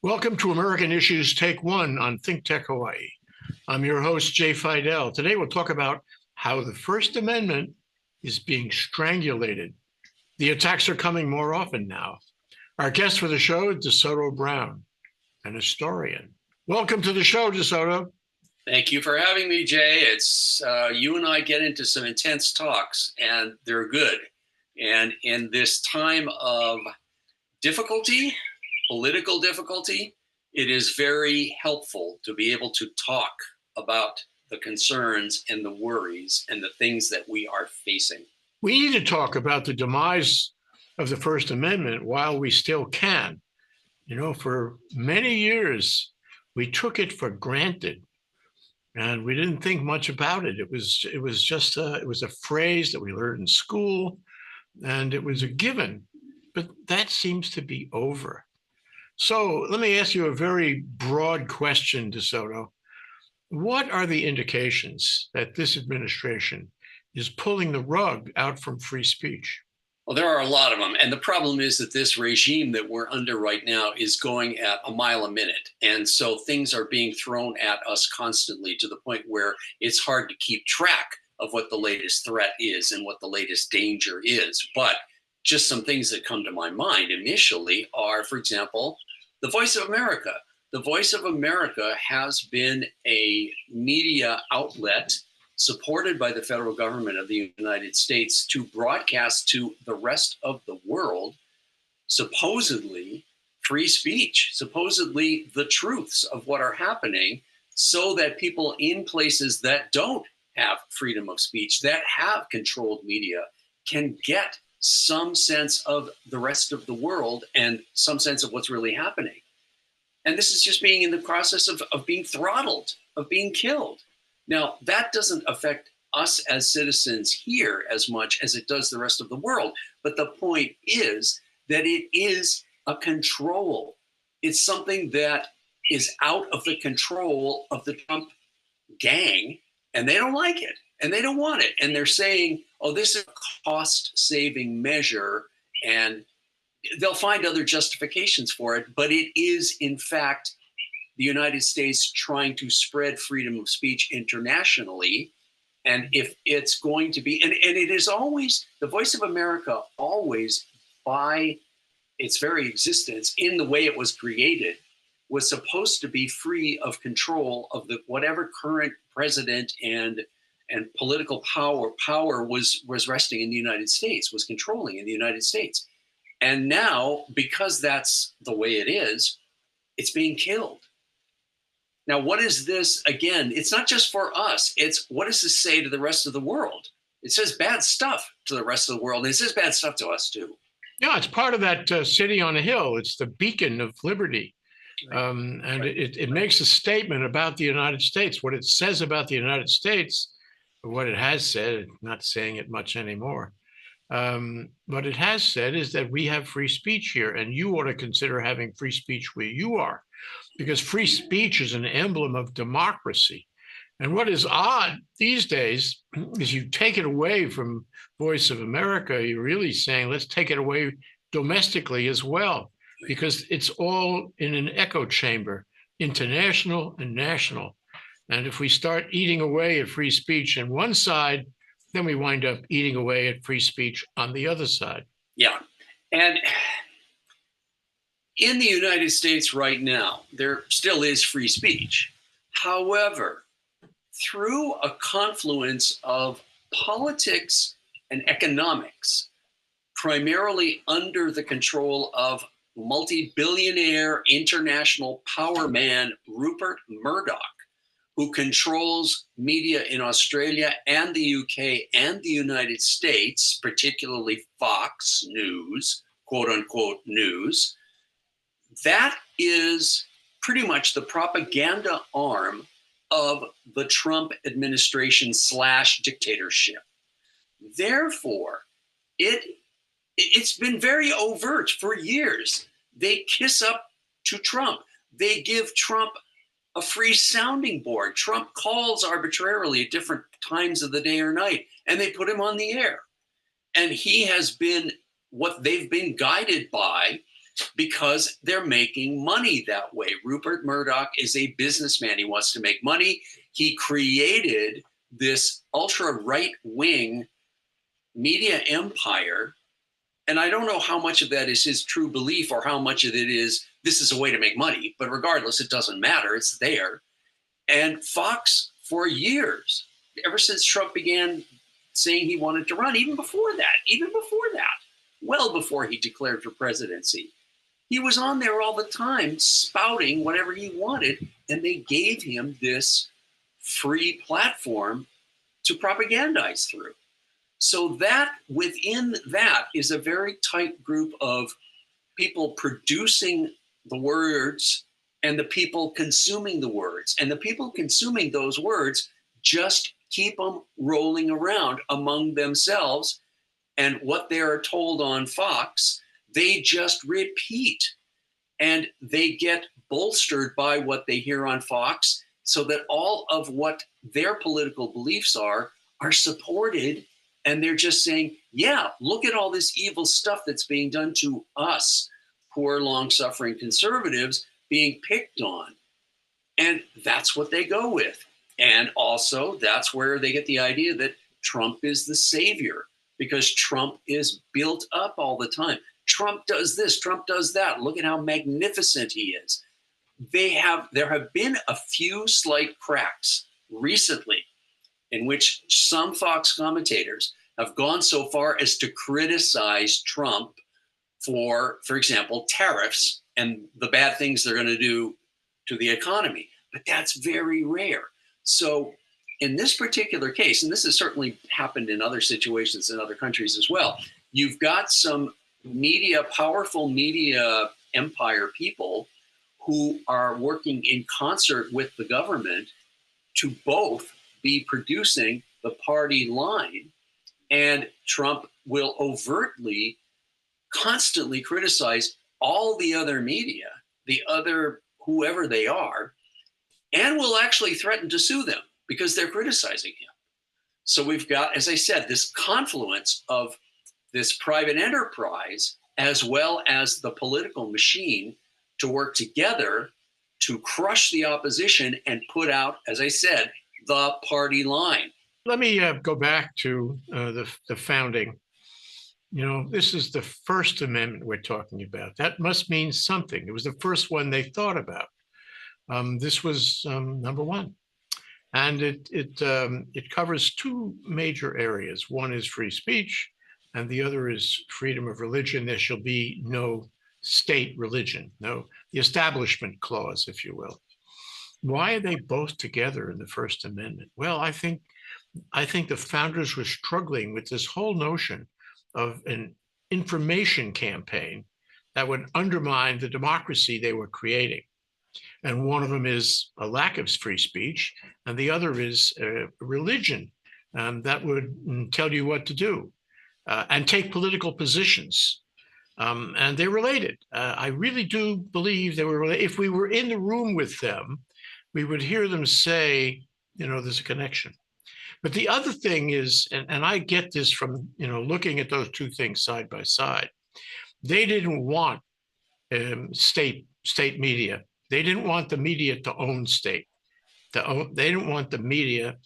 Welcome to American Issues Take One on ThinkTech Hawaii. I'm your host, Jay Fidell. Today we'll talk about how the First Amendment is being strangulated. The attacks are coming more often now. Our guest for the show is DeSoto Brown, an historian. Welcome to the show, DeSoto. Thank you for having me, Jay. It's you and I get into some intense talks, and they're good. And in this time of difficulty, political difficulty, it is very helpful to be able to talk about the concerns and the worries and the things that we are facing. We need to talk about the demise of the First Amendment while we still can. You know, for many years, we took it for granted and we didn't think much about it. It was just a phrase that we learned in school and it was a given, but that seems to be over. So let me ask you a very broad question, DeSoto. What are the indications that this administration is pulling the rug out from free speech? Well, there are a lot of them. And the problem is that this regime that we're under right now is going at a mile a minute. And so things are being thrown at us constantly to the point where it's hard to keep track of what the latest threat is and what the latest danger is. But just some things that come to my mind initially are, for example, the Voice of America. The Voice of America has been a media outlet supported by the federal government of the United States to broadcast to the rest of the world, supposedly free speech, supposedly the truths of what are happening, so that people in places that don't have freedom of speech, that have controlled media, can get some sense of the rest of the world and some sense of what's really happening. And this is just being in the process of being throttled, of being killed. Now, that doesn't affect us as citizens here as much as it does the rest of the world. But the point is that it is a control. It's something that is out of the control of the Trump gang, and they don't like it, and they don't want it. And they're saying, oh, this is a cost-saving measure, and they'll find other justifications for it. But it is, in fact, the United States trying to spread freedom of speech internationally. And if it's going to be, and it is always, the Voice of America always, by its very existence, in the way it was created, was supposed to be free of control of the whatever current president and political power was resting in the United States, was controlling in the United States. And now, because that's the way it is, it's being killed. Now, what is this? Again, it's not just for us. It's what does this say to the rest of the world? It says bad stuff to the rest of the world. And it says bad stuff to us, too. Yeah, it's part of that city on a hill. It's the beacon of liberty. Right. And it makes a statement about the United States. What it says about the United States, or what it has said, not saying it much anymore. What it has said is that we have free speech here, and you ought to consider having free speech where you are, because free speech is an emblem of democracy. And what is odd these days is you take it away from Voice of America, you're really saying, let's take it away domestically as well, because it's all in an echo chamber, international and national. And if we start eating away at free speech on one side, then we wind up eating away at free speech on the other side. Yeah. And in the United States right now, there still is free speech. However, through a confluence of politics and economics, primarily under the control of multi-billionaire international power man Rupert Murdoch, who controls media in Australia and the UK and the United States, particularly Fox News, quote unquote news, that is pretty much the propaganda arm of the Trump administration / dictatorship. Therefore, it's been very overt for years. They kiss up to Trump. They give Trump a free sounding board. Trump calls arbitrarily at different times of the day or night, and they put him on the air. And he has been what they've been guided by because they're making money that way. Rupert Murdoch is a businessman. He wants to make money. He created this ultra right wing media empire. And I don't know how much of that is his true belief or how much of it is this is a way to make money. But regardless, it doesn't matter. It's there. And Fox, for years, ever since Trump began saying he wanted to run, even before that, well before he declared for presidency, he was on there all the time spouting whatever he wanted. And they gave him this free platform to propagandize through. So that within that is a very tight group of people producing the words and the people consuming the words. And the people consuming those words just keep them rolling around among themselves. And what they are told on Fox, they just repeat. And they get bolstered by what they hear on Fox, so that all of what their political beliefs are supported. And they're just saying, yeah, look at all this evil stuff that's being done to us, poor, long-suffering conservatives, being picked on. And that's what they go with. And also, that's where they get the idea that Trump is the savior, because Trump is built up all the time. Trump does this, Trump does that. Look at how magnificent he is. There have been a few slight cracks recently in which some Fox commentators have gone so far as to criticize Trump for example, tariffs and the bad things they're going to do to the economy. But that's very rare. So in this particular case, and this has certainly happened in other situations in other countries as well, you've got some powerful media empire people who are working in concert with the government to both be producing the party line. And Trump will overtly, constantly criticize all the other media, the other whoever they are, and will actually threaten to sue them because they're criticizing him. So we've got, as I said, this confluence of this private enterprise as well as the political machine to work together to crush the opposition and put out, as I said, the party line. Let me go back to the founding. You know, this is the First Amendment we're talking about. That must mean something. It was the first one they thought about. This was number one. And it covers two major areas. One is free speech, and the other is freedom of religion. There shall be no state religion, the Establishment Clause, if you will. Why are they both together in the First Amendment? Well, I think the founders were struggling with this whole notion of an information campaign that would undermine the democracy they were creating. And one of them is a lack of free speech, and the other is religion that would tell you what to do and take political positions. And they're related. I really do believe they were related. If we were in the room with them, we would hear them say, there's a connection. But the other thing is, and I get this from, looking at those two things side by side, they didn't want state media. They didn't want the media to own state. They didn't want the media.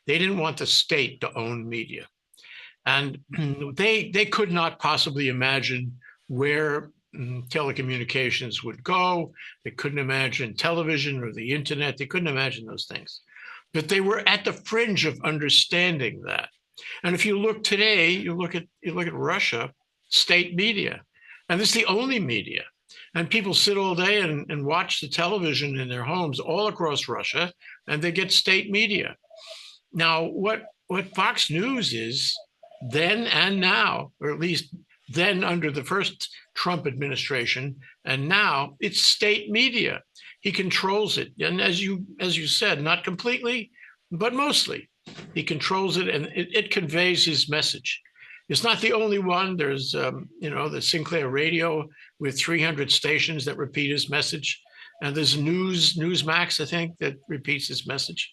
They didn't want the state to own media. And they could not possibly imagine where telecommunications would go. They couldn't imagine television or the internet. They couldn't imagine those things. But they were at the fringe of understanding that. And if you look today, you look at Russia, state media, and this is the only media. And people sit all day and watch the television in their homes all across Russia, and they get state media. Now, what Fox News is then and now, or at least then under the first Trump administration, and now it's state media. He controls it. And as you said, not completely, but mostly. He controls it, and it conveys his message. It's not the only one. There's, the Sinclair Radio with 300 stations that repeat his message. And there's Newsmax, I think, that repeats his message.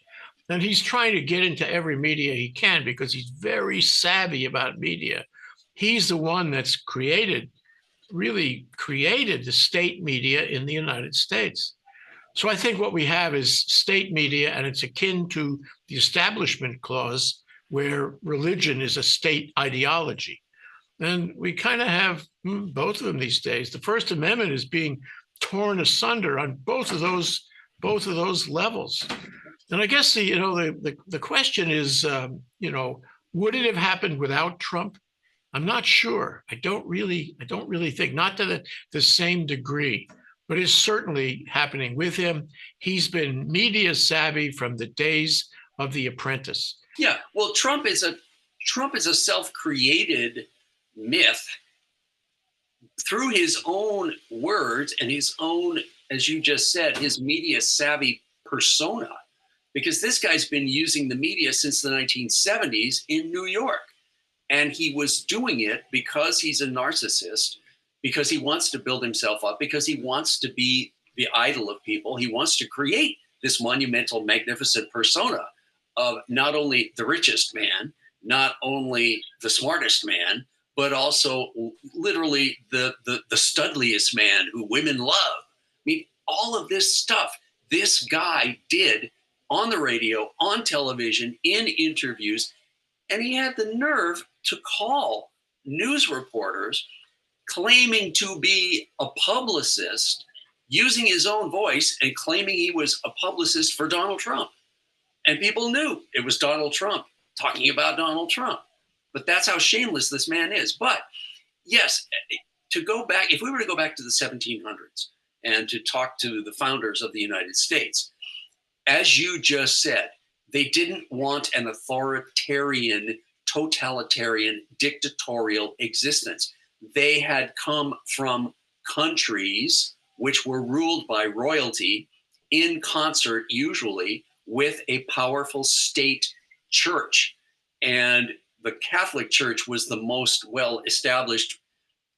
And he's trying to get into every media he can because he's very savvy about media. He's the one that's created really created the state media in the United States. So I think what we have is state media, and it's akin to the Establishment Clause, where religion is a state ideology. And we kind of have both of them these days. The First Amendment is being torn asunder on both of those levels. And I guess the question is, would it have happened without Trump? I'm not sure. I don't really think, not to the same degree, but it's certainly happening with him. He's been media savvy from the days of The Apprentice. Yeah, well, Trump is a self-created myth through his own words and his own, as you just said, his media savvy persona, because this guy's been using the media since the 1970s in New York. And he was doing it because he's a narcissist, because he wants to build himself up, because he wants to be the idol of people. He wants to create this monumental, magnificent persona of not only the richest man, not only the smartest man, but also literally the studliest man who women love. I mean, all of this stuff this guy did on the radio, on television, in interviews, and he had the nerve to call news reporters claiming to be a publicist, using his own voice and claiming he was a publicist for Donald Trump. And people knew it was Donald Trump talking about Donald Trump. But that's how shameless this man is. But yes, to go back, if we were to go back to the 1700s and to talk to the founders of the United States, as you just said, they didn't want an authoritarian, totalitarian, dictatorial existence. They had come from countries which were ruled by royalty in concert, usually, with a powerful state church. And the Catholic Church was the most well established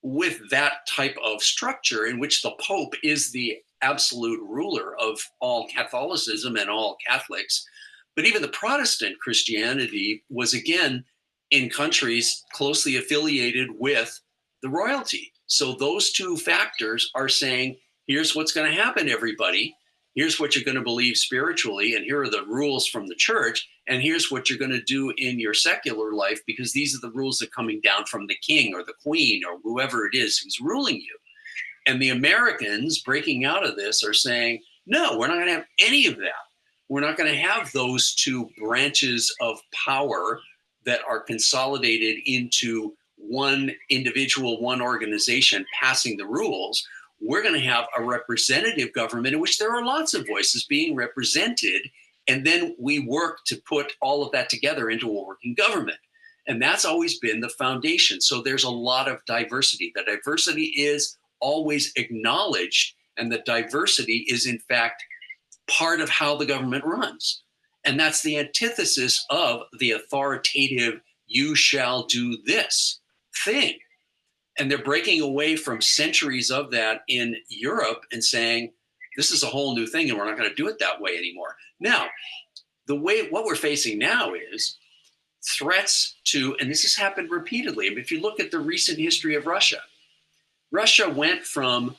with that type of structure, in which the Pope is the absolute ruler of all Catholicism and all Catholics. But even the Protestant Christianity was, again, in countries closely affiliated with the royalty. So those two factors are saying, here's what's going to happen, everybody. Here's what you're going to believe spiritually, and here are the rules from the church, and here's what you're going to do in your secular life, because these are the rules that are coming down from the king or the queen or whoever it is who's ruling you. And the Americans breaking out of this are saying, no, we're not going to have any of that. We're not going to have those two branches of power that are consolidated into one individual, one organization passing the rules. We're going to have a representative government in which there are lots of voices being represented. And then we work to put all of that together into a working government. And that's always been the foundation. So there's a lot of diversity. The diversity is always acknowledged, and the diversity is, in fact, part of how the government runs. And that's the antithesis of the authoritative, you shall do this thing. And they're breaking away from centuries of that in Europe and saying, this is a whole new thing and we're not going to do it that way anymore. Now, what we're facing now is threats to, and this has happened repeatedly. I mean, if you look at the recent history of Russia, Russia went from,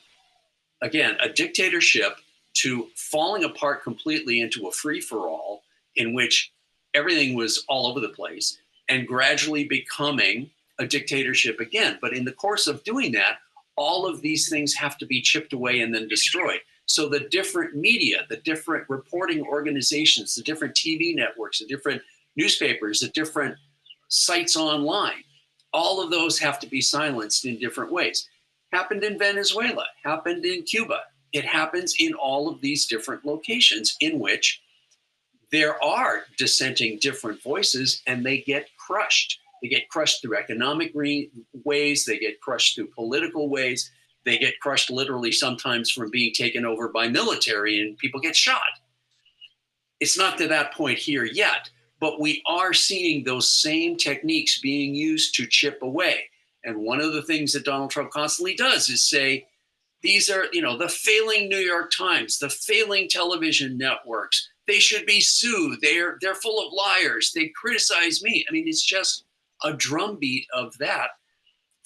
again, a dictatorship to falling apart completely into a free-for-all in which everything was all over the place, and gradually becoming a dictatorship again. But in the course of doing that, all of these things have to be chipped away and then destroyed. So the different media, the different reporting organizations, the different TV networks, the different newspapers, the different sites online, all of those have to be silenced in different ways. Happened in Venezuela, happened in Cuba. It happens in all of these different locations in which there are dissenting different voices, and they get crushed. They get crushed through economic ways. They get crushed through political ways. They get crushed literally sometimes from being taken over by military, and people get shot. It's not to that point here yet, but we are seeing those same techniques being used to chip away. And one of the things that Donald Trump constantly does is say, these are, the failing New York Times, the failing television networks. They should be sued. They're full of liars. They criticize me. I mean, it's just a drumbeat of that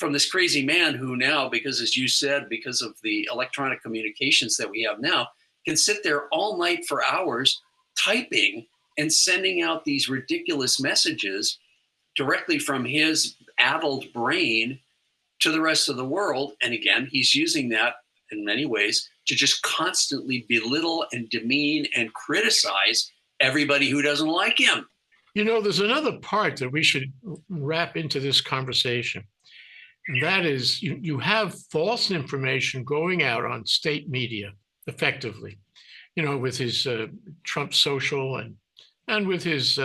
from this crazy man who now, because as you said, because of the electronic communications that we have now, can sit there all night for hours typing and sending out these ridiculous messages directly from his addled brain to the rest of the world. And again, he's using that in many ways to just constantly belittle and demean and criticize everybody who doesn't like him. You know, there's another part that we should wrap into this conversation. And that is you have false information going out on state media effectively, you know, with his Trump Social and with his,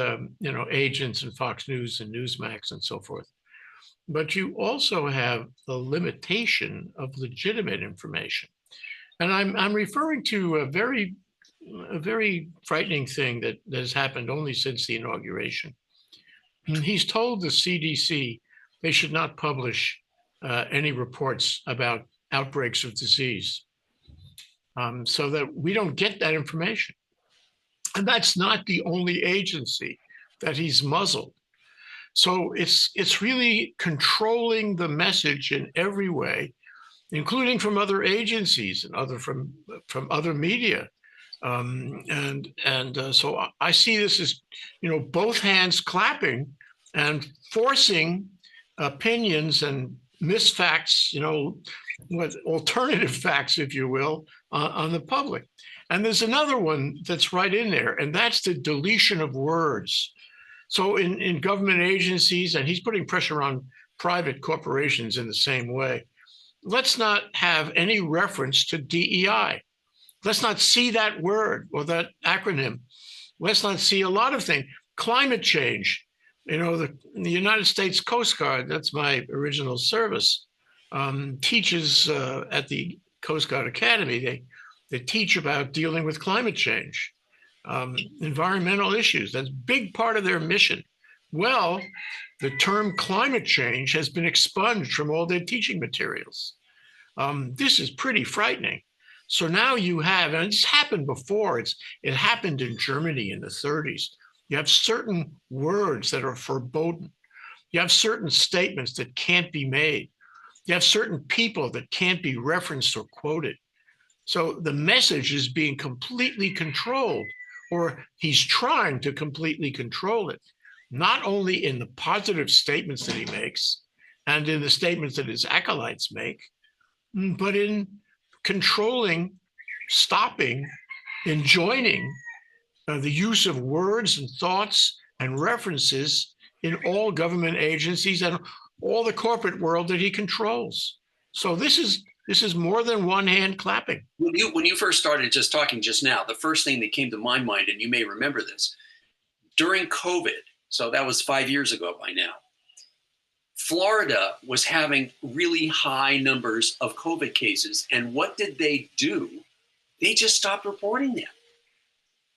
agents in Fox News and Newsmax and so forth. But you also have the limitation of legitimate information. And I'm referring to a very frightening thing that has happened only since the inauguration. He's told the CDC they should not publish any reports about outbreaks of disease, so that we don't get that information. And that's not the only agency that he's muzzled. So it's really controlling the message in every way, including from other agencies and from other media. So I see this as, both hands clapping and forcing opinions and misfacts, what alternative facts, if you will, on the public. And there's another one that's right in there, and that's the deletion of words. So in government agencies, and he's putting pressure on private corporations in the same way, let's not have any reference to DEI. Let's not see that word or that acronym. Let's not see a lot of things. Climate change, the United States Coast Guard, that's my original service, teaches at the Coast Guard Academy. They teach about dealing with climate change, environmental issues. That's a big part of their mission. Well, the term climate change has been expunged from all their teaching materials. This is pretty frightening. So now you have, and it's happened before, it happened in Germany in the 30s. You have certain words that are verboten. You have certain statements that can't be made. You have certain people that can't be referenced or quoted. So the message is being completely controlled, or he's trying to completely control it, not only in the positive statements that he makes and in the statements that his acolytes make, but in controlling, stopping, enjoining the use of words and thoughts and references in all government agencies and all the corporate world that he controls. So this is more than one hand clapping. When you first started just talking just now, the first thing that came to my mind, and you may remember this, during COVID, so that was 5 years ago by now, Florida was having really high numbers of COVID cases. And what did they do? They just stopped reporting them.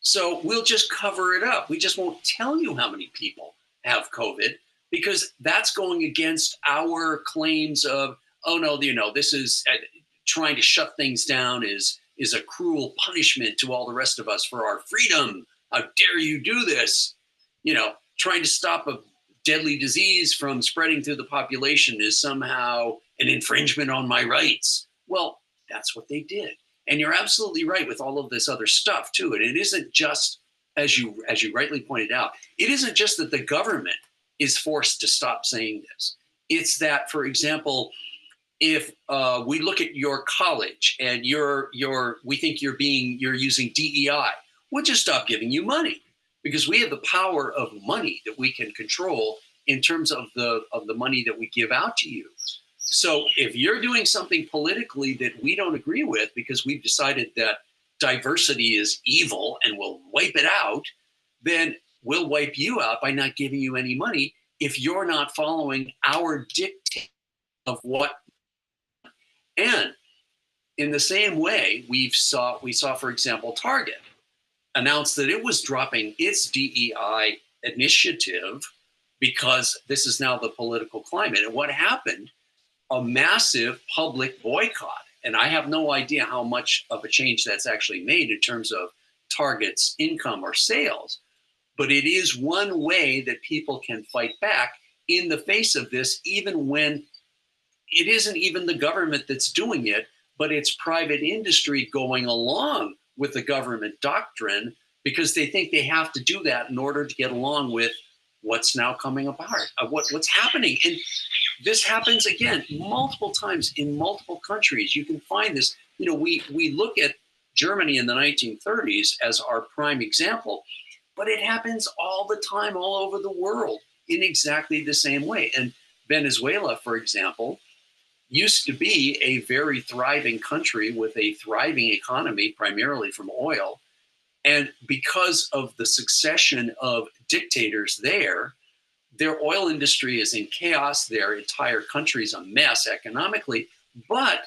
So we'll just cover it up. We just won't tell you how many people have COVID, because that's going against our claims of, oh no, this is trying to shut things down is a cruel punishment to all the rest of us for our freedom. How dare you do this? Trying to stop a deadly disease from spreading through the population is somehow an infringement on my rights. Well, that's what they did. And you're absolutely right with all of this other stuff too. And it isn't just, as you rightly pointed out, it isn't just that the government is forced to stop saying this. It's that, for example, if we look at your college and we think you're using DEI, we'll just stop giving you money, because we have the power of money that we can control in terms of the money that we give out to you. So if you're doing something politically that we don't agree with, because we've decided that diversity is evil and we'll wipe it out, then we'll wipe you out by not giving you any money if you're not following our dictate of what. And in the same way, we saw, for example, Target announced that it was dropping its DEI initiative because this is now the political climate. And what happened? A massive public boycott. And I have no idea how much of a change that's actually made in terms of Target's income or sales. But it is one way that people can fight back in the face of this, even when it isn't even the government that's doing it, but it's private industry going along with the government doctrine because they think they have to do that in order to get along with what's now coming apart, what's happening. And this happens again multiple times in multiple countries. You can find this. We look at Germany in the 1930s as our prime example, but it happens all the time all over the world in exactly the same way. And Venezuela, for example, used to be a very thriving country with a thriving economy, primarily from oil. And because of the succession of dictators there, their oil industry is in chaos. Their entire country is a mess economically. But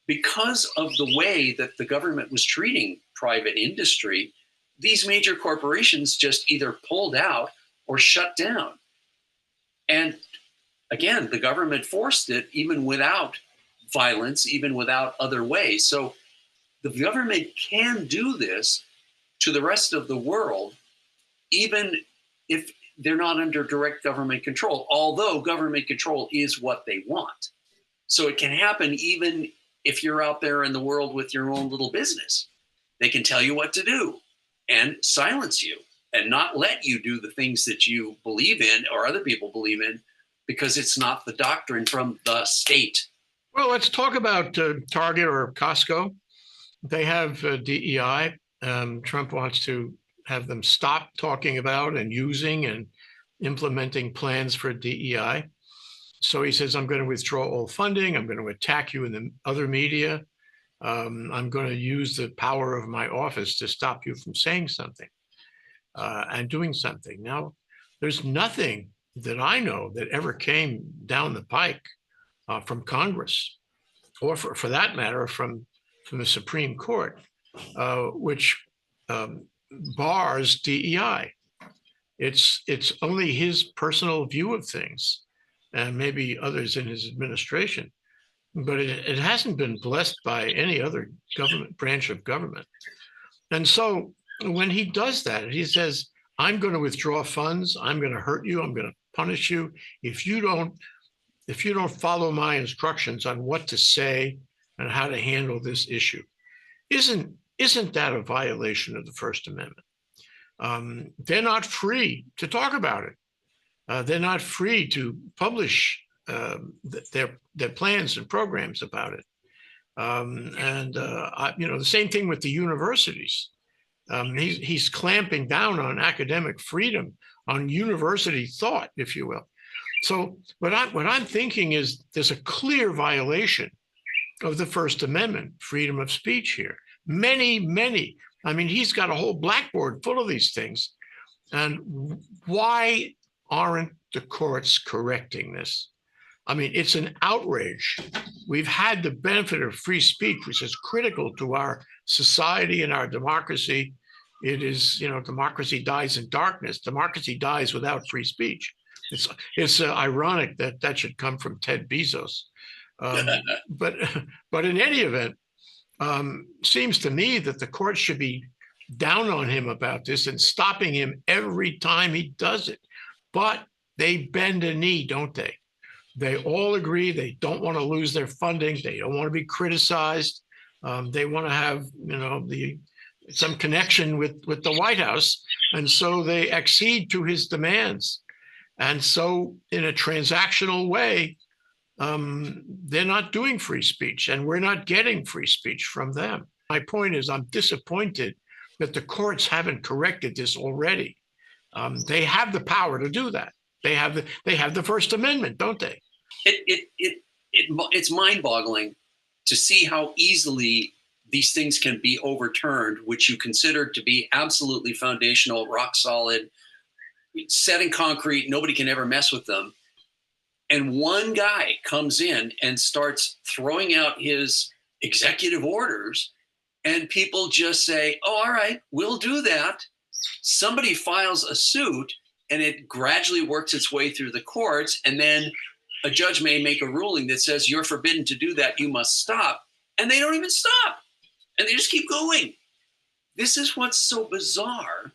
because of the way that the government was treating private industry, these major corporations just either pulled out or shut down. And again, the government forced it even without violence, even without other ways. So the government can do this to the rest of the world, even if they're not under direct government control, although government control is what they want. So it can happen even if you're out there in the world with your own little business. They can tell you what to do and silence you and not let you do the things that you believe in or other people believe in because it's not the doctrine from the state. Well, let's talk about Target or Costco. They have DEI. Trump wants to have them stop talking about and using and implementing plans for DEI. So he says, I'm going to withdraw all funding. I'm going to attack you in the other media. I'm going to use the power of my office to stop you from saying something and doing something. Now, there's nothing that I know that ever came down the pike from Congress, or for that matter, from the Supreme Court, which bars DEI. It's only his personal view of things, and maybe others in his administration, but it hasn't been blessed by any other government branch of government. And so when he does that, he says, I'm going to withdraw funds, I'm going to hurt you, I'm going to punish you if you don't follow my instructions on what to say and how to handle this issue. Isn't that a violation of the First Amendment? They're not free to talk about it. They're not free to publish their plans and programs about it. The same thing with the universities. He's clamping down on academic freedom, on university thought, if you will. So what I'm thinking is there's a clear violation of the First Amendment, freedom of speech here. Many. I mean, he's got a whole blackboard full of these things. And why aren't the courts correcting this? I mean, it's an outrage. We've had the benefit of free speech, which is critical to our society and our democracy. It is, democracy dies in darkness. Democracy dies without free speech. It's ironic that should come from Ted Bezos. But in any event, seems to me that the court should be down on him about this and stopping him every time he does it. But they bend a knee, don't they? They all agree they don't want to lose their funding. They don't want to be criticized. They want to have, some connection with the White House. And so they accede to his demands. And so in a transactional way, they're not doing free speech, and we're not getting free speech from them. My point is, I'm disappointed that the courts haven't corrected this already. They have the power to do that. They have the First Amendment, don't they? It's mind-boggling to see how easily these things can be overturned, which you consider to be absolutely foundational, rock solid, set in concrete. Nobody can ever mess with them. And one guy comes in and starts throwing out his executive orders, and people just say, oh, all right, we'll do that. Somebody files a suit, and it gradually works its way through the courts. And then a judge may make a ruling that says, you're forbidden to do that. You must stop. And they don't even stop. And they just keep going. This is what's so bizarre.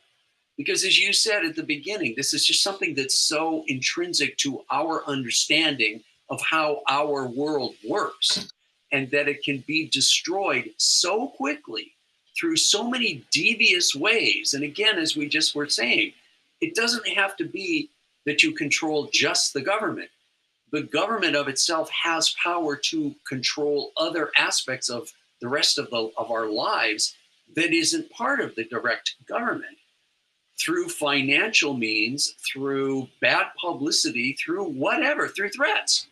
Because as you said at the beginning, this is just something that's so intrinsic to our understanding of how our world works, and that it can be destroyed so quickly through so many devious ways. And again, as we just were saying, it doesn't have to be that you control just the government. The government of itself has power to control other aspects of the rest of our lives that isn't part of the direct government, through financial means, through bad publicity, through whatever, through threats.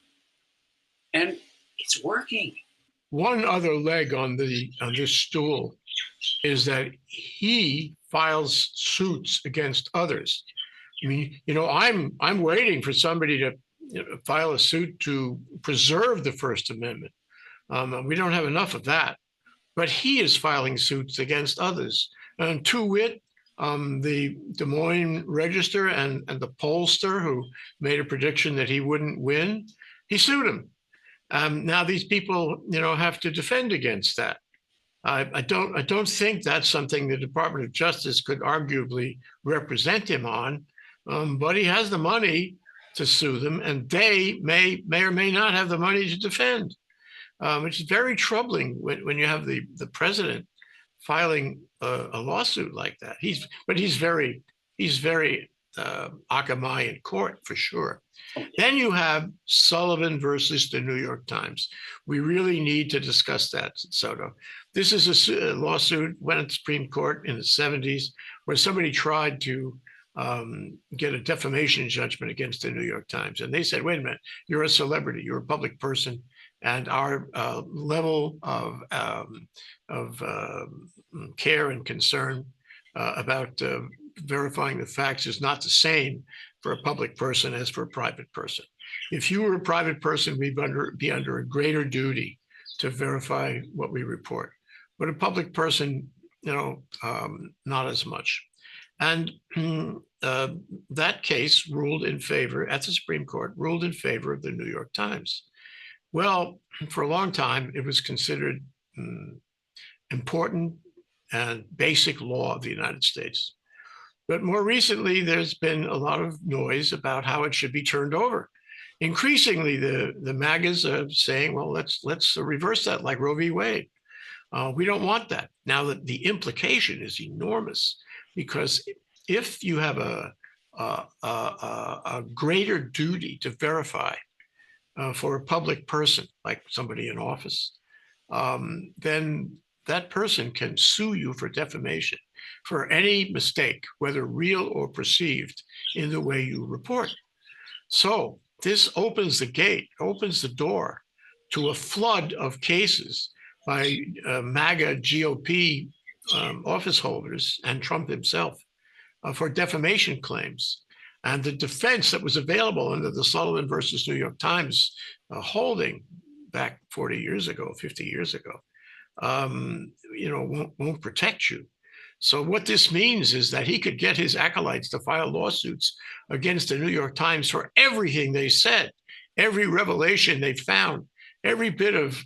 And it's working. One other leg on this stool is that he files suits against others. I mean, I'm waiting for somebody to file a suit to preserve the First Amendment. We don't have enough of that, but he is filing suits against others. And to wit, the Des Moines Register and the pollster who made a prediction that he wouldn't win, he sued him. Now these people, have to defend against that. I don't think that's something the Department of Justice could arguably represent him on, but he has the money to sue them, and they may or may not have the money to defend. Which is very troubling when you have the president filing a lawsuit like that. He's very Akamai in court for sure. Then you have Sullivan versus the New York Times. We really need to discuss that, Soto. This is a lawsuit went to the Supreme Court in the 70s where somebody tried to get a defamation judgment against the New York Times. And they said, wait a minute, you're a celebrity, you're a public person, and our level of care and concern about verifying the facts is not the same for a public person as for a private person. If you were a private person, we'd be under a greater duty to verify what we report. But a public person, not as much. And that case ruled in favor, at the Supreme Court, ruled in favor of the New York Times. Well, for a long time, it was considered important and basic law of the United States. But more recently, there's been a lot of noise about how it should be turned over. Increasingly, the MAGAs are saying, well, let's reverse that like Roe v. Wade. We don't want that. Now that the implication is enormous, because if you have a greater duty to verify for a public person, like somebody in office, then that person can sue you for defamation for any mistake, whether real or perceived, in the way you report. So this opens the gate, opens the door to a flood of cases by MAGA GOP office holders and Trump himself for defamation claims. And the defense that was available under the Sullivan versus New York Times holding back 40 years ago, 50 years ago, won't protect you. So what this means is that he could get his acolytes to file lawsuits against the New York Times for everything they said, every revelation they found, every bit of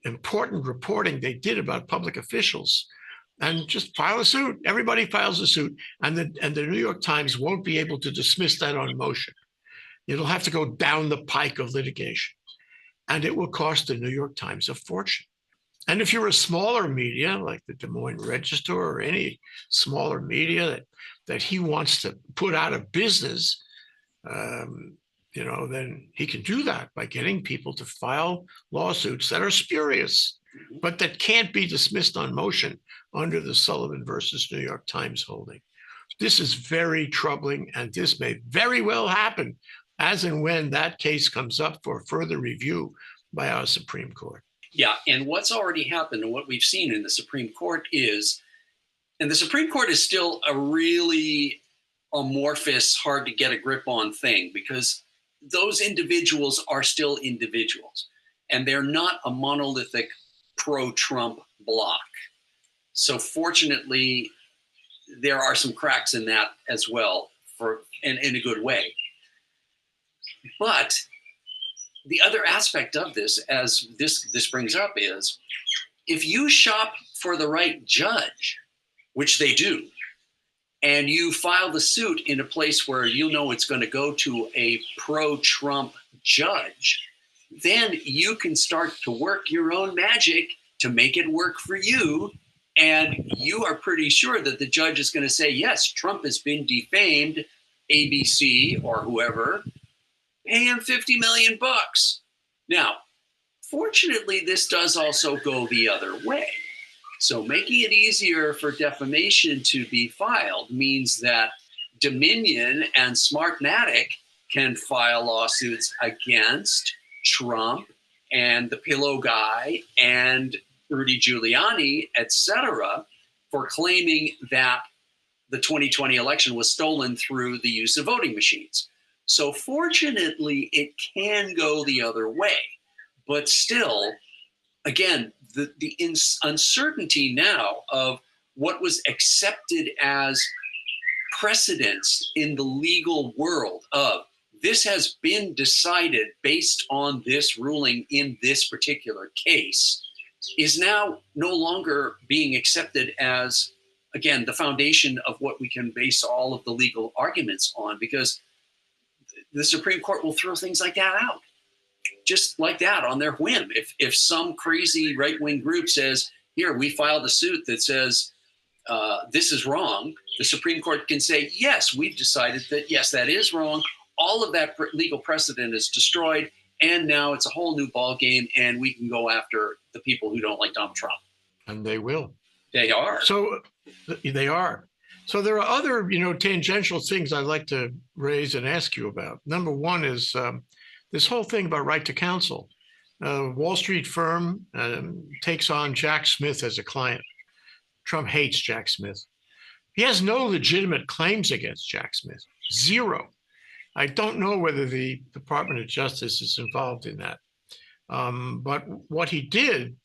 important reporting they did about public officials, and just file a suit. Everybody files a suit, and the New York Times won't be able to dismiss that on motion. It'll have to go down the pike of litigation, and it will cost the New York Times a fortune. And if you're a smaller media, like the Des Moines Register or any smaller media that he wants to put out of business, then he can do that by getting people to file lawsuits that are spurious, but that can't be dismissed on motion under the Sullivan versus New York Times holding. This is very troubling, and this may very well happen as and when that case comes up for further review by our Supreme Court. Yeah, and what's already happened and what we've seen in the Supreme Court is, and the Supreme Court is still a really amorphous, hard to get a grip on thing, because those individuals are still individuals, and they're not a monolithic pro-Trump bloc. So fortunately, there are some cracks in that as well, in a good way. But the other aspect of this, as this brings up, is if you shop for the right judge, which they do, and you file the suit in a place where you know it's going to go to a pro-Trump judge, then you can start to work your own magic to make it work for you. And you are pretty sure that the judge is going to say, yes, Trump has been defamed, ABC or whoever, pay him 50 million bucks. Now, fortunately, this does also go the other way. So making it easier for defamation to be filed means that Dominion and Smartmatic can file lawsuits against Trump and the Pillow Guy and Rudy Giuliani, et cetera, for claiming that the 2020 election was stolen through the use of voting machines. So fortunately, it can go the other way. But still, again, the uncertainty now of what was accepted as precedence in the legal world of this has been decided based on this ruling in this particular case is now no longer being accepted as, again, the foundation of what we can base all of the legal arguments on, because the Supreme Court will throw things like that out just like that on their whim. If some crazy right-wing group says, here, we filed a suit that says this is wrong, the Supreme Court can say, yes, we've decided that, yes, that is wrong. All of that legal precedent is destroyed, and now it's a whole new ball game, and we can go after the people who don't like Donald Trump. And they will. They are. So they are. So there are other, tangential things I'd like to raise and ask you about. Number one is this whole thing about right to counsel. Wall Street firm takes on Jack Smith as a client. Trump hates Jack Smith. He has no legitimate claims against Jack Smith. Zero. I don't know whether the Department of Justice is involved in that. But what he did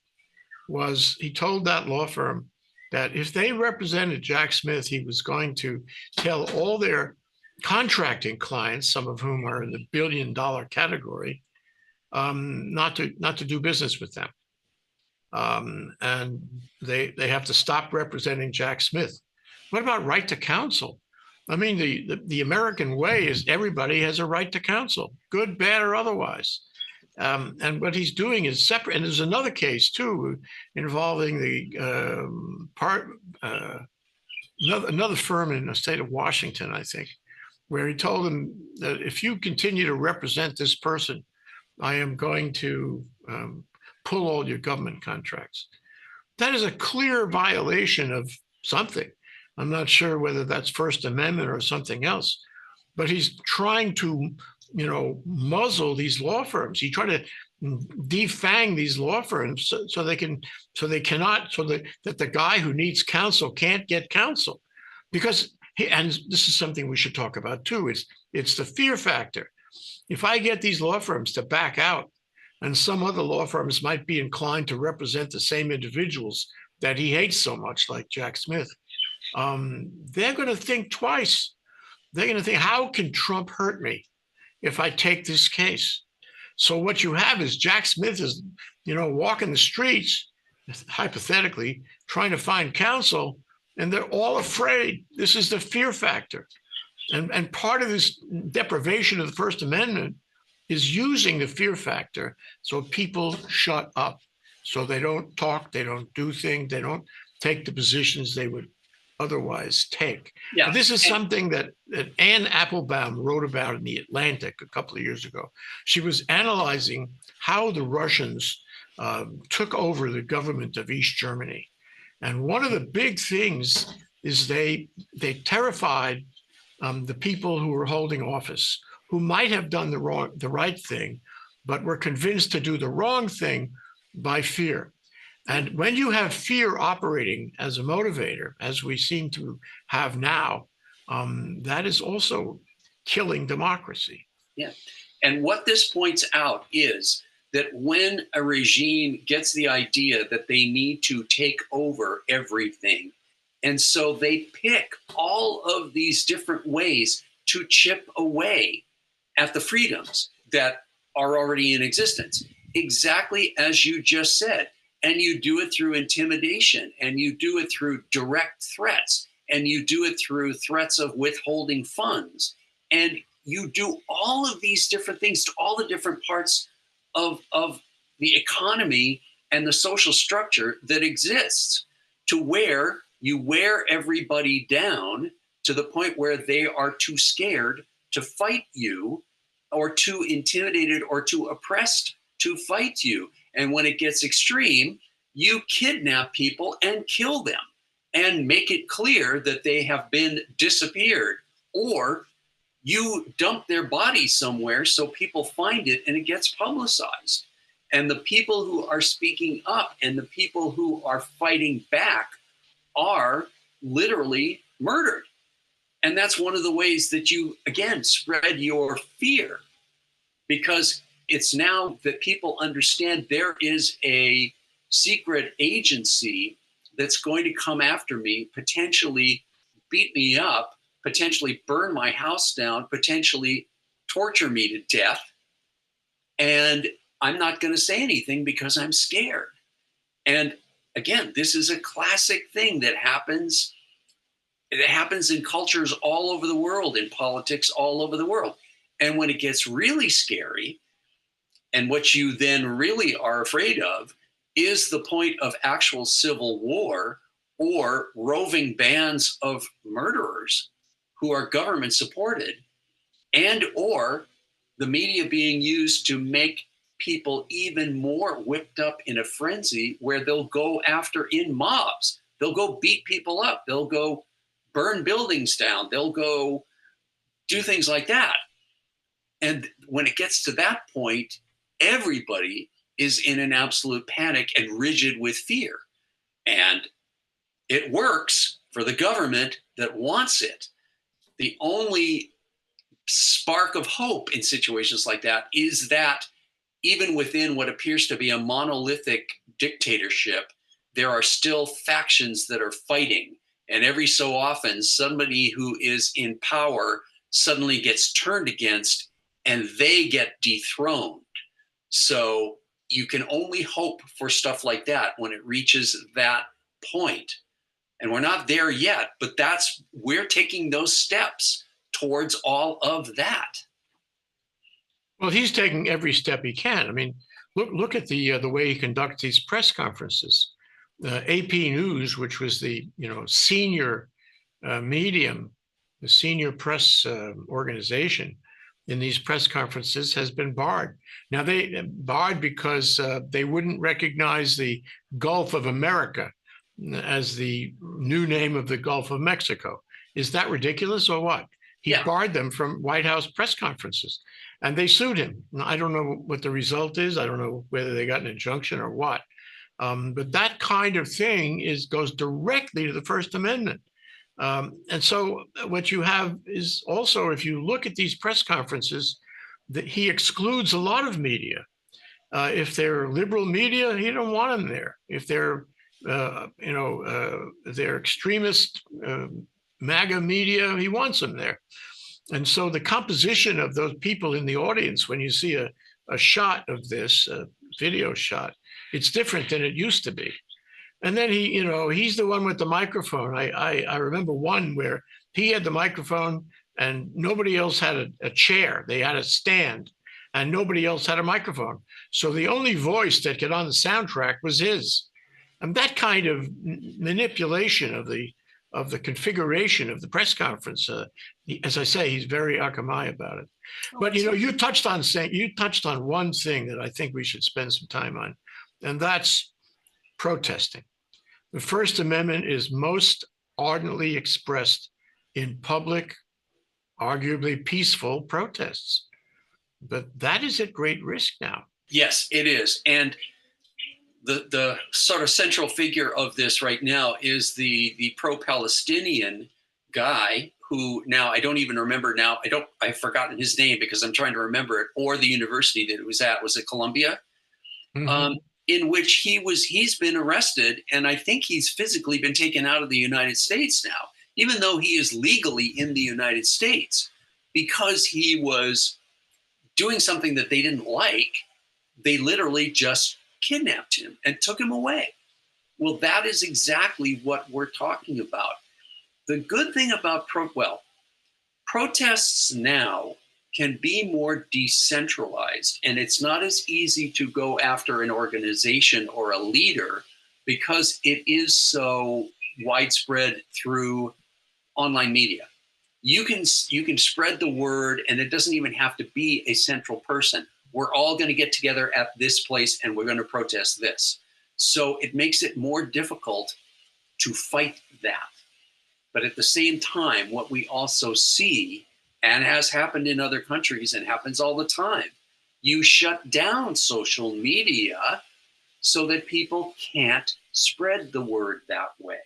was he told that law firm that if they represented Jack Smith, he was going to tell all their contracting clients, some of whom are in the billion-dollar category, not to do business with them. And they have to stop representing Jack Smith. What about right to counsel? I mean, the American way is everybody has a right to counsel, good, bad, or otherwise. And what he's doing is separate. And there's another case too involving another firm in the state of Washington, I think, where he told them that if you continue to represent this person, I am going to pull all your government contracts. That is a clear violation of something. I'm not sure whether that's First Amendment or something else, but he's trying to, muzzle these law firms. He tried to defang these law firms so that the guy who needs counsel can't get counsel, because and this is something we should talk about too. It's the fear factor. If I get these law firms to back out, and some other law firms might be inclined to represent the same individuals that he hates so much, like Jack Smith, they're going to think twice. They're going to think, how can Trump hurt me if I take this case? So what you have is Jack Smith is, walking the streets, hypothetically, trying to find counsel, and they're all afraid. This is the fear factor. And part of this deprivation of the First Amendment is using the fear factor so people shut up, so they don't talk, they don't do things, they don't take the positions they would otherwise take. Yeah. This is something that Anne Applebaum wrote about in The Atlantic a couple of years ago. She was analyzing how the Russians took over the government of East Germany. And one of the big things is they terrified the people who were holding office, who might have done the right thing, but were convinced to do the wrong thing by fear. And when you have fear operating as a motivator, as we seem to have now, that is also killing democracy. Yeah. And what this points out is that when a regime gets the idea that they need to take over everything, and so they pick all of these different ways to chip away at the freedoms that are already in existence, exactly as you just said. And you do it through intimidation, and you do it through direct threats. and you do it through threats of withholding funds, and you do all of these different things to all the different parts of the economy and the social structure that exists, to where you wear everybody down to the point where they are too scared to fight you, or too intimidated or too oppressed to fight you. And when it gets extreme, you kidnap people and kill them and make it clear that they have been disappeared, or you dump their body somewhere so people find it and it gets publicized. And the people who are speaking up and the people who are fighting back are literally murdered. And that's one of the ways that you, again, spread your fear, because it's now that people understand there is a secret agency that's going to come after me, potentially beat me up, potentially burn my house down, potentially torture me to death. And I'm not going to say anything because I'm scared. And again, this is a classic thing that happens. It happens in cultures all over the world, in politics all over the world. And when it gets really scary, and what you then really are afraid of is the point of actual civil war or roving bands of murderers who are government supported, and or the media being used to make people even more whipped up in a frenzy where they'll go after in mobs. They'll go beat people up. They'll go burn buildings down. They'll go do things like that. And when it gets to that point, everybody is in an absolute panic and rigid with fear. And it works for the government that wants it. The only spark of hope in situations like that is that even within what appears to be a monolithic dictatorship, there are still factions that are fighting. And every so often, somebody who is in power suddenly gets turned against and they get dethroned. So you can only hope for stuff like that when it reaches that point. And we're not there yet, but we're taking those steps towards all of that. Well, he's taking every step he can. I mean, look at the way he conducts these press conferences. AP News, which was the senior medium, the senior press organization in these press conferences, has been barred. Now they barred because they wouldn't recognize the Gulf of America as the new name of the Gulf of Mexico. Is that ridiculous or what? He barred them from White House press conferences, and they sued him. Now, I don't know what the result is. I don't know whether they got an injunction or what. But that kind of thing goes directly to the First Amendment. And so what you have is also, if you look at these press conferences, that he excludes a lot of media. If they're liberal media, he don't want them there. If they're, they're extremist MAGA media, he wants them there. And so the composition of those people in the audience, when you see a shot of this, a video shot, it's different than it used to be. And then he's the one with the microphone. I remember one where he had the microphone and nobody else had a chair. They had a stand and nobody else had a microphone. So the only voice that got on the soundtrack was his. And that kind of manipulation of the configuration of the press conference, as I say, he's very akamai about it. But you touched on one thing that I think we should spend some time on, and that's protesting. The First Amendment is most ardently expressed in public, arguably peaceful protests. But that is at great risk now. Yes, it is. And the sort of central figure of this right now is the pro-Palestinian guy who, now I don't even remember now. I've forgotten his name because I'm trying to remember it, or the university that it was at. Was it Columbia? Mm-hmm. In which he's been arrested, and I think he's physically been taken out of the United States now, even though he is legally in the United States, because he was doing something that they didn't like. They literally just kidnapped him and took him away. Well, that is exactly what we're talking about. The good thing about protests now can be more decentralized, and it's not as easy to go after an organization or a leader because it is so widespread through online media. You can spread the word, and it doesn't even have to be a central person. We're all going to get together at this place and we're going to protest this. So it makes it more difficult to fight that. But at the same time, what we also see, and has happened in other countries and happens all the time, you shut down social media so that people can't spread the word that way.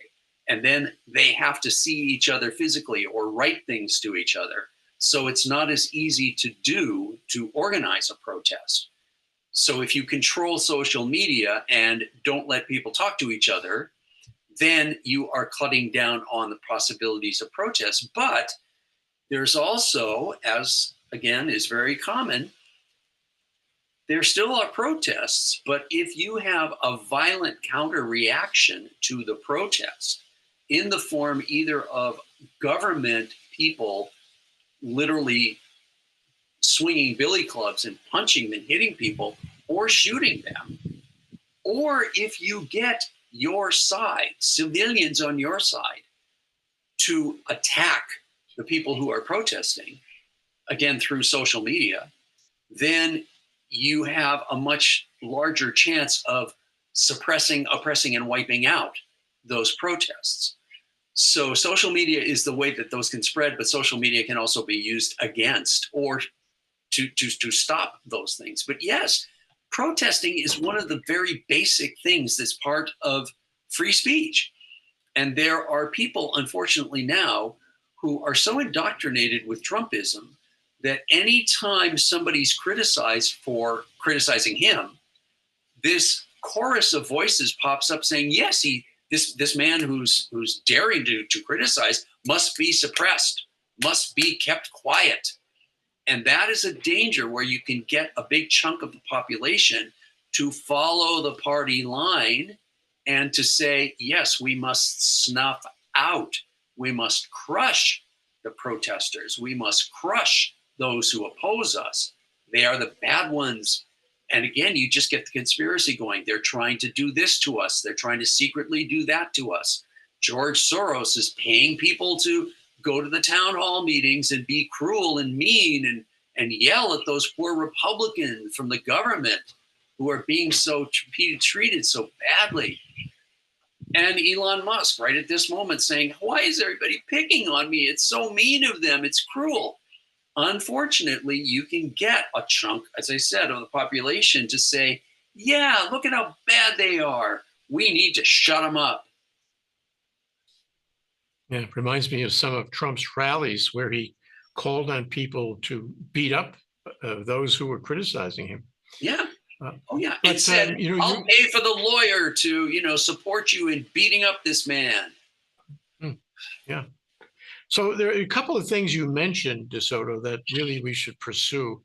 And then they have to see each other physically or write things to each other. So it's not as easy to organize a protest. So if you control social media and don't let people talk to each other, then you are cutting down on the possibilities of protest. But there's also, as again is very common, there still are protests, but if you have a violent counter reaction to the protest in the form either of government people literally swinging billy clubs and punching and hitting people or shooting them, or if you get your side, civilians on your side, to attack the people who are protesting, again through social media, then you have a much larger chance of suppressing, oppressing, and wiping out those protests. So social media is the way that those can spread, but social media can also be used against or to stop those things. But yes, protesting is one of the very basic things that's part of free speech. And there are people, unfortunately now, who are so indoctrinated with Trumpism that anytime somebody's criticized for criticizing him, this chorus of voices pops up saying, yes, this man who's daring to criticize must be suppressed, must be kept quiet. And that is a danger where you can get a big chunk of the population to follow the party line and to say, yes, we must snuff out, we must crush the protesters, we must crush those who oppose us. They are the bad ones. And again, you just get the conspiracy going. They're trying to do this to us. They're trying to secretly do that to us. George Soros is paying people to go to the town hall meetings and be cruel and mean and yell at those poor Republicans from the government who are being so treated so badly. And Elon Musk, right at this moment, saying, why is everybody picking on me? It's so mean of them. It's cruel. Unfortunately, you can get a chunk, as I said, of the population to say, yeah, look at how bad they are. We need to shut them up. Yeah, it reminds me of some of Trump's rallies where he called on people to beat up those who were criticizing him. Yeah. And said, I'll pay for the lawyer to, support you in beating up this man. Yeah. So there are a couple of things you mentioned, DeSoto, that really we should pursue.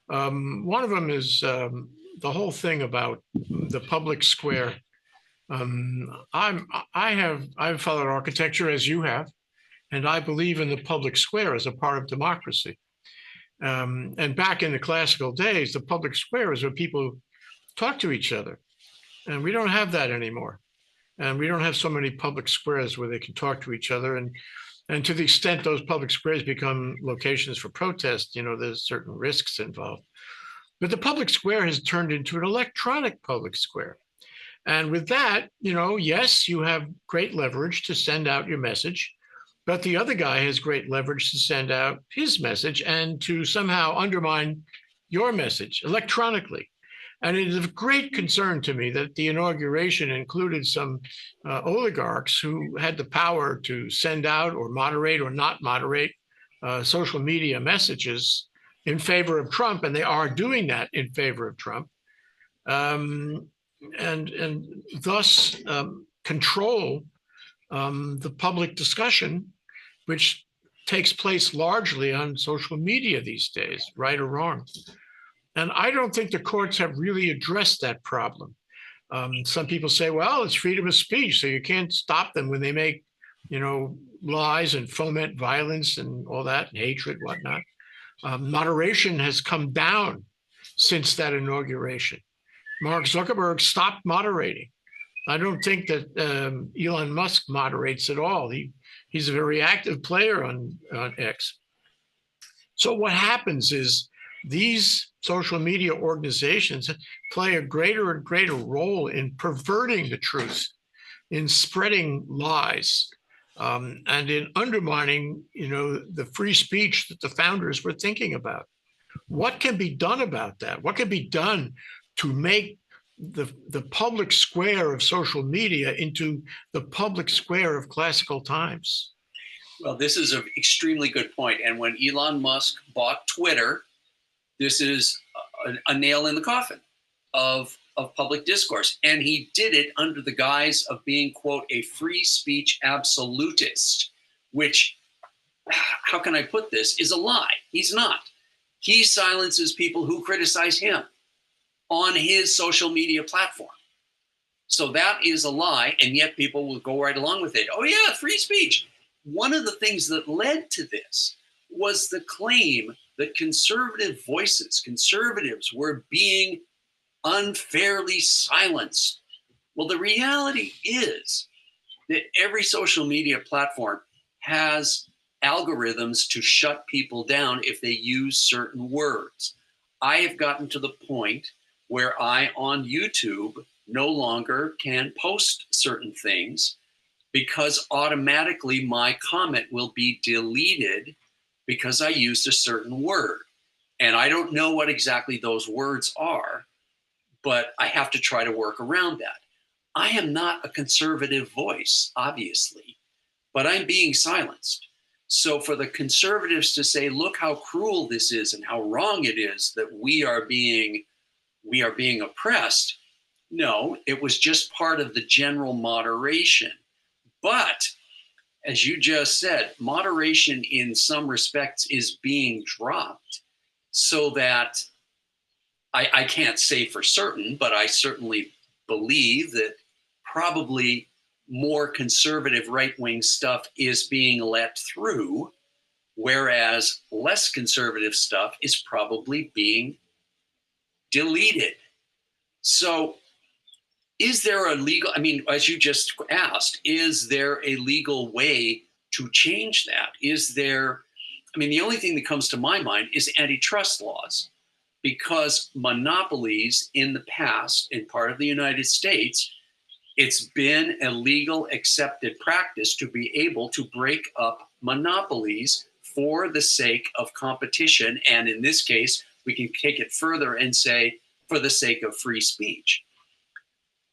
One of them is the whole thing about the public square. I've followed architecture as you have, and I believe in the public square as a part of democracy. And back in the classical days, the public square is where people talk to each other, and we don't have that anymore. And we don't have so many public squares where they can talk to each other. And to the extent those public squares become locations for protest, there's certain risks involved. But the public square has turned into an electronic public square. And with that, yes, you have great leverage to send out your message, but the other guy has great leverage to send out his message and to somehow undermine your message electronically. And it is of great concern to me that the inauguration included some oligarchs who had the power to send out or moderate or not moderate social media messages in favor of Trump, and they are doing that in favor of Trump, and thus control the public discussion, which takes place largely on social media these days, right or wrong. And I don't think the courts have really addressed that problem. Some people say, well, it's freedom of speech, so you can't stop them when they make lies and foment violence and all that, and hatred, whatnot. Moderation has come down since that inauguration. Mark Zuckerberg stopped moderating. I don't think that Elon Musk moderates at all. He's a very active player on X. So what happens is these social media organizations play a greater and greater role in perverting the truth, in spreading lies, and in undermining, the free speech that the founders were thinking about. What can be done about that? What can be done to make the public square of social media into the public square of classical times? Well, this is an extremely good point. And when Elon Musk bought Twitter, this is a nail in the coffin of public discourse. And he did it under the guise of being, quote, a free speech absolutist, which, how can I put this, is a lie. He's not. He silences people who criticize him on his social media platform. So that is a lie, and yet people will go right along with it. Oh yeah, free speech. One of the things that led to this was the claim that conservative voices, conservatives, were being unfairly silenced. Well, the reality is that every social media platform has algorithms to shut people down if they use certain words. I have gotten to the point where I, on YouTube, no longer can post certain things because automatically my comment will be deleted because I used a certain word. And I don't know what exactly those words are, but I have to try to work around that. I am not a conservative voice, obviously, but I'm being silenced. So for the conservatives to say, look how cruel this is and how wrong it is that we are being oppressed, no, it was just part of the general moderation. But as you just said, moderation in some respects is being dropped so that I can't say for certain, but I certainly believe that probably more conservative right-wing stuff is being let through, whereas less conservative stuff is probably being deleted. So is there a legal, as you just asked, is there a legal way to change that? The only thing that comes to my mind is antitrust laws, because monopolies in the past, in part of the United States, it's been a legal accepted practice to be able to break up monopolies for the sake of competition. And in this case, we can take it further and say, for the sake of free speech.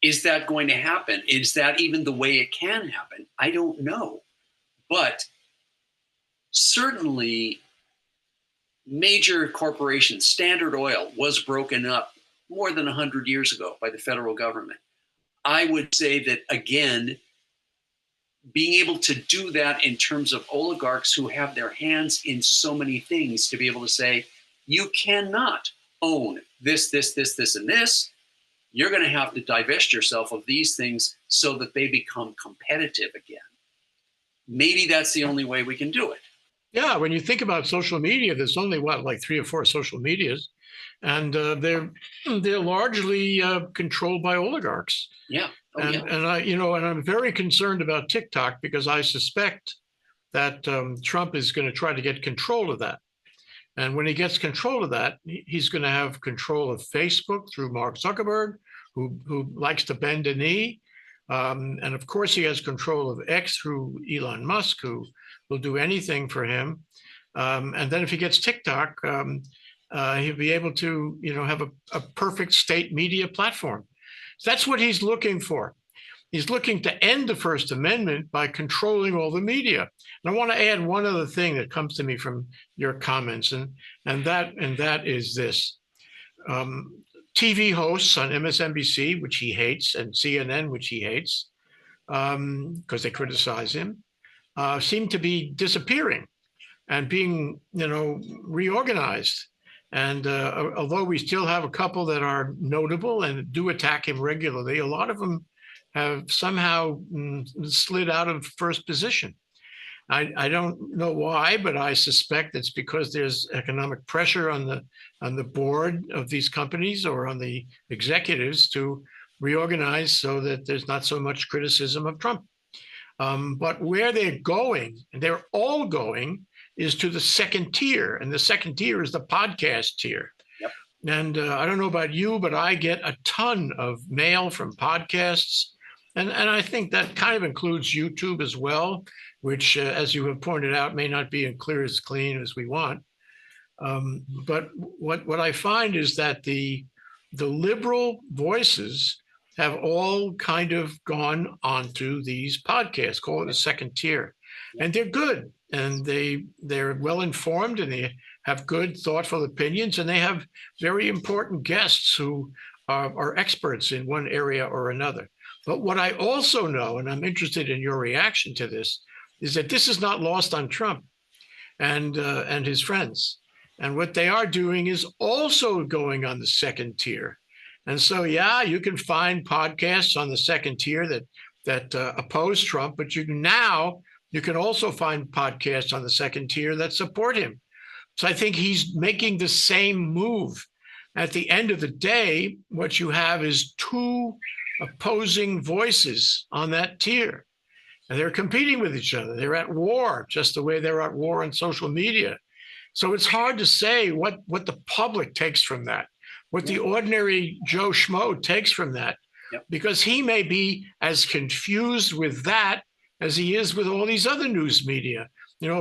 Is that going to happen? Is that even the way it can happen? I don't know. But certainly major corporations, Standard Oil was broken up more than 100 years ago by the federal government. I would say that, again, being able to do that in terms of oligarchs who have their hands in so many things, to be able to say, you cannot own this, and this. You're going to have to divest yourself of these things so that they become competitive again. Maybe that's the only way we can do it. Yeah, when you think about social media, there's only like 3 or 4 social medias, and they're largely controlled by oligarchs. Yeah. And I'm very concerned about TikTok because I suspect that Trump is going to try to get control of that. And when he gets control of that, he's going to have control of Facebook through Mark Zuckerberg, who likes to bend a knee. And of course, he has control of X through Elon Musk, who will do anything for him. And then if he gets TikTok, he'll be able to, have a perfect state media platform. So that's what he's looking for. He's looking to end the First Amendment by controlling all the media. And I want to add one other thing that comes to me from your comments, and that is this. TV hosts on MSNBC, which he hates, and CNN, which he hates, because they criticize him, seem to be disappearing and being, reorganized. And although we still have a couple that are notable and do attack him regularly, a lot of them have somehow slid out of first position. I don't know why, but I suspect it's because there's economic pressure on the board of these companies or on the executives to reorganize so that there's not so much criticism of Trump. But where they're going, and they're all going, is to the second tier, and the second tier is the podcast tier. Yep. And I don't know about you, but I get a ton of mail from podcasts. And I think that kind of includes YouTube as well, which, as you have pointed out, may not be as clean as we want. But what I find is that the liberal voices have all kind of gone onto these podcasts, call it a second tier, and they're good, and they're well informed, and they have good, thoughtful opinions, and they have very important guests who are experts in one area or another. But what I also know, and I'm interested in your reaction to this, is that this is not lost on Trump and his friends. And what they are doing is also going on the second tier. And so, yeah, you can find podcasts on the second tier that oppose Trump, but you can also find podcasts on the second tier that support him. So I think he's making the same move. At the end of the day, what you have is two opposing voices on that tier. And they're competing with each other. They're at war, just the way they're at war on social media. So it's hard to say what the public takes from that, what the ordinary Joe Schmo takes from that, because he may be as confused with that as he is with all these other news media.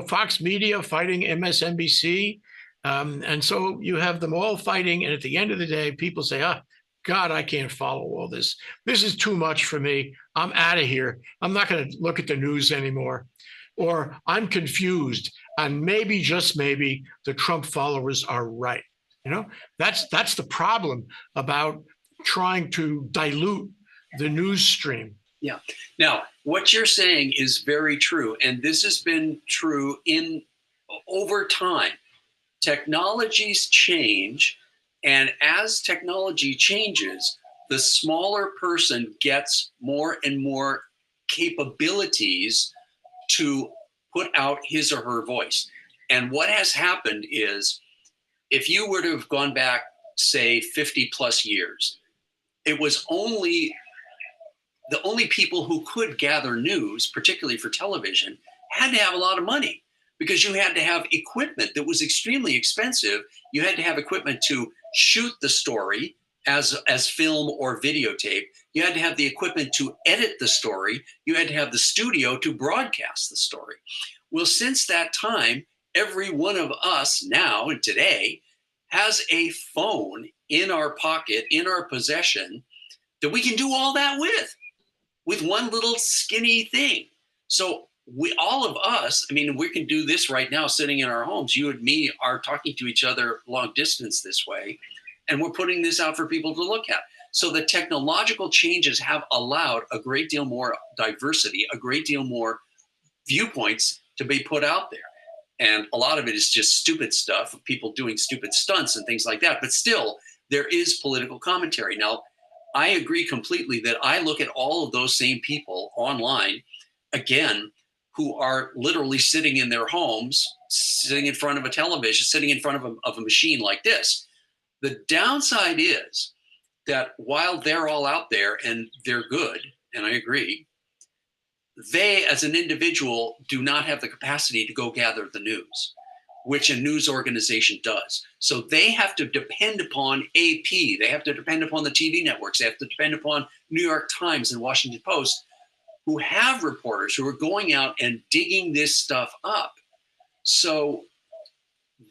Fox Media fighting MSNBC. And so you have them all fighting. And at the end of the day, people say, God, I can't follow all this. This is too much for me. I'm out of here. I'm not going to look at the news anymore. Or I'm confused. And maybe, just maybe, the Trump followers are right. That's the problem about trying to dilute the news stream. Yeah. Now, what you're saying is very true. And this has been true over time. Technologies change. And as technology changes, the smaller person gets more and more capabilities to put out his or her voice. And what has happened is, if you were to have gone back, say, 50 plus years, it was the only people who could gather news, particularly for television, had to have a lot of money, because you had to have equipment that was extremely expensive. You had to have equipment to shoot the story as film or videotape. You had to have the equipment to edit the story. You had to have the studio to broadcast the story. Well, since that time, every one of us now and today has a phone in our pocket, in our possession, that we can do all that with one little skinny thing. So all of us, we can do this right now sitting in our homes. You and me are talking to each other long distance this way, and we're putting this out for people to look at. So the technological changes have allowed a great deal more diversity, a great deal more viewpoints to be put out there. And a lot of it is just stupid stuff, people doing stupid stunts and things like that. But still, there is political commentary. Now, I agree completely that I look at all of those same people online, again, who are literally sitting in their homes, sitting in front of a television, sitting in front of a machine like this. The downside is that while they're all out there and they're good, and I agree, they, as an individual, do not have the capacity to go gather the news, which a news organization does. So they have to depend upon AP. They have to depend upon the TV networks. They have to depend upon New York Times and Washington Post, who have reporters who are going out and digging this stuff up. So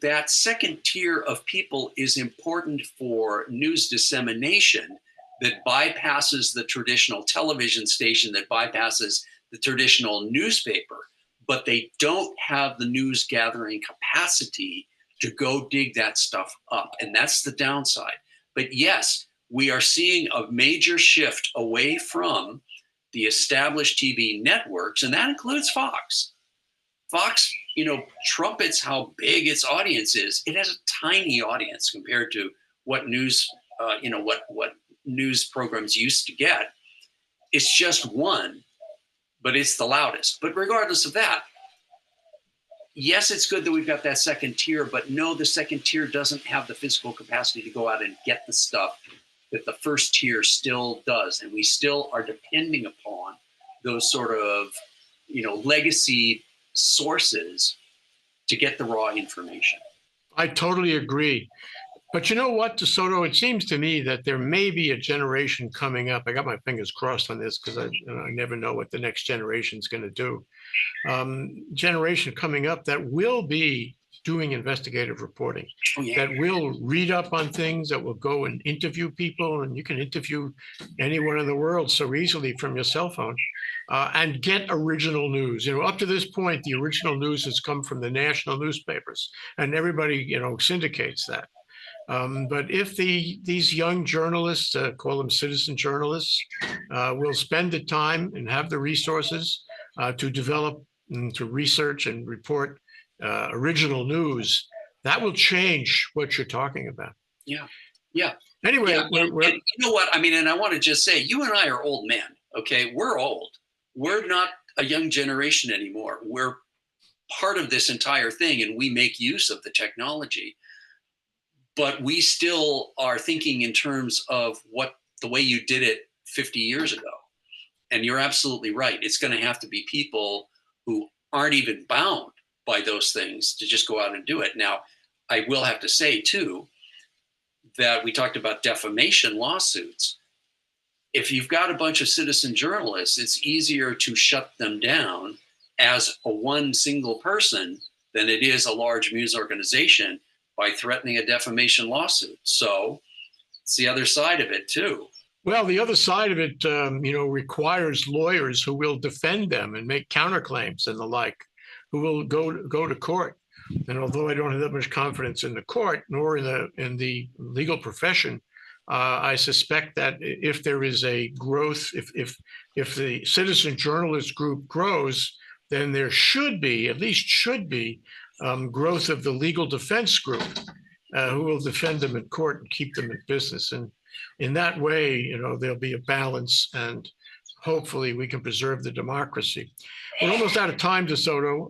that second tier of people is important for news dissemination that bypasses the traditional television station, that bypasses the traditional newspaper, but they don't have the news gathering capacity to go dig that stuff up. And that's the downside. But yes, we are seeing a major shift away from the established TV networks, and that includes Fox. Fox, trumpets how big its audience is. It has a tiny audience compared to what news, what news programs used to get. It's just one, but it's the loudest. But regardless of that, yes, it's good that we've got that second tier, but no, the second tier doesn't have the physical capacity to go out and get the stuff that the first tier still does. And we still are depending upon those sort of, legacy sources to get the raw information. I totally agree. But you know what, DeSoto? It seems to me that there may be a generation coming up. I got my fingers crossed on this because I never know what the next generation is going to do. Generation coming up that will be doing investigative reporting, that will read up on things, that will go and interview people, and you can interview anyone in the world so easily from your cell phone, and get original news. Up to this point, the original news has come from the national newspapers, and everybody, syndicates that. But if these young journalists, call them citizen journalists, will spend the time and have the resources to develop and to research and report original news, that will change what you're talking about. Yeah. Anyway, and you know what? I mean, and I want to just say, you and I are old men, okay? We're old. We're not a young generation anymore. We're part of this entire thing, and we make use of the technology. But we still are thinking in terms of the way you did it 50 years ago. And you're absolutely right. It's going to have to be people who aren't even bound by those things to just go out and do it. Now, I will have to say, too, that we talked about defamation lawsuits. If you've got a bunch of citizen journalists, it's easier to shut them down as one single person than it is a large news organization by threatening a defamation lawsuit. So it's the other side of it, too. Well, the other side of it, requires lawyers who will defend them and make counterclaims and the like, who will go to court. And although I don't have that much confidence in the court nor in the legal profession, I suspect that if there is a growth, if the citizen journalist group grows, then there should be growth of the legal defense group, who will defend them in court and keep them in business. And in that way, there'll be a balance, and hopefully we can preserve the democracy. We're almost out of time, DeSoto.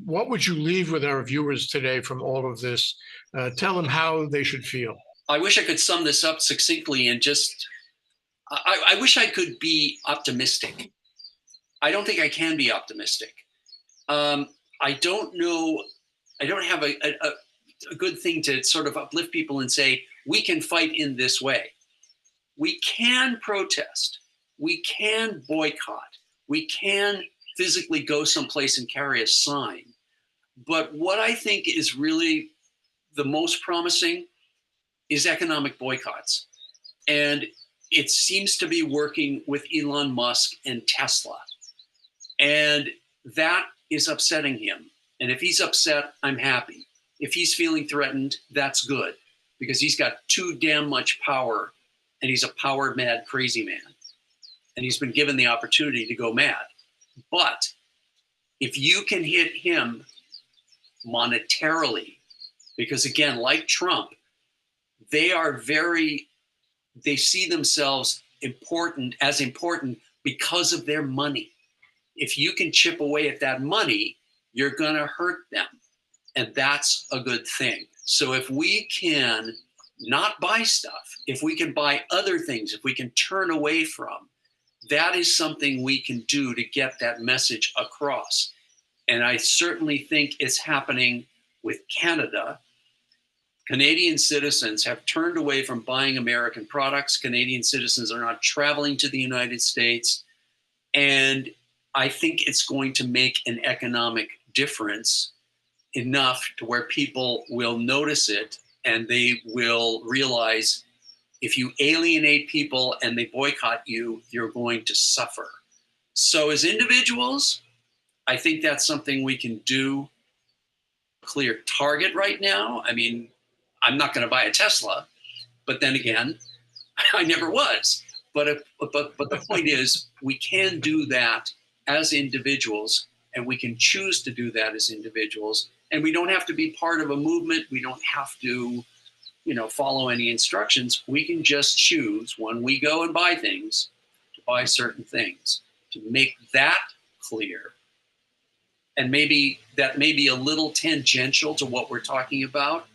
What would you leave with our viewers today from all of this? Tell them how they should feel. I wish I could sum this up succinctly and I wish I could be optimistic. I don't think I can be optimistic. I don't know. I don't have a good thing to sort of uplift people and say, we can fight in this way. We can protest. We can boycott. We can physically go someplace and carry a sign. But what I think is really the most promising is economic boycotts. And it seems to be working with Elon Musk and Tesla. And that is upsetting him. And if he's upset, I'm happy. If he's feeling threatened, that's good, because he's got too damn much power, and he's a power mad, crazy man. And he's been given the opportunity to go mad. But if you can hit him monetarily, because again, like Trump, they see themselves important because of their money. If you can chip away at that money, you're going to hurt them. And that's a good thing. So if we can not buy stuff, if we can buy other things, if we can turn away from, that is something we can do to get that message across. And I certainly think it's happening with Canada. Canadian citizens have turned away from buying American products. Canadian citizens are not traveling to the United States. And I think it's going to make an economic difference enough to where people will notice it, and they will realize if you alienate people and they boycott you, you're going to suffer. So as individuals, I think that's something we can do. Clear target right now. I mean, I'm not going to buy a Tesla, but then again, I never was. But the point is, we can do that as individuals, and we can choose to do that as individuals. And we don't have to be part of a movement. We don't have to, follow any instructions. We can just choose when we go and buy things to buy certain things, to make that clear. And maybe that may be a little tangential to what we're talking about,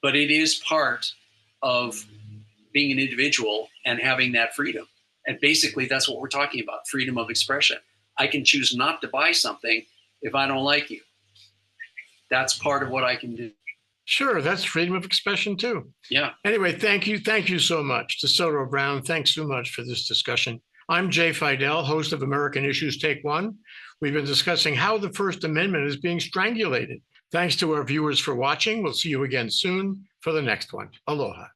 but it is part of being an individual and having that freedom. And basically, that's what we're talking about, freedom of expression. I can choose not to buy something if I don't like you. That's part of what I can do. Sure, that's freedom of expression too. Yeah. Anyway, thank you. Thank you so much. DeSoto Brown, thanks so much for this discussion. I'm Jay Fidell, host of American Issues Take One. We've been discussing how the First Amendment is being strangulated. Thanks to our viewers for watching. We'll see you again soon for the next one. Aloha.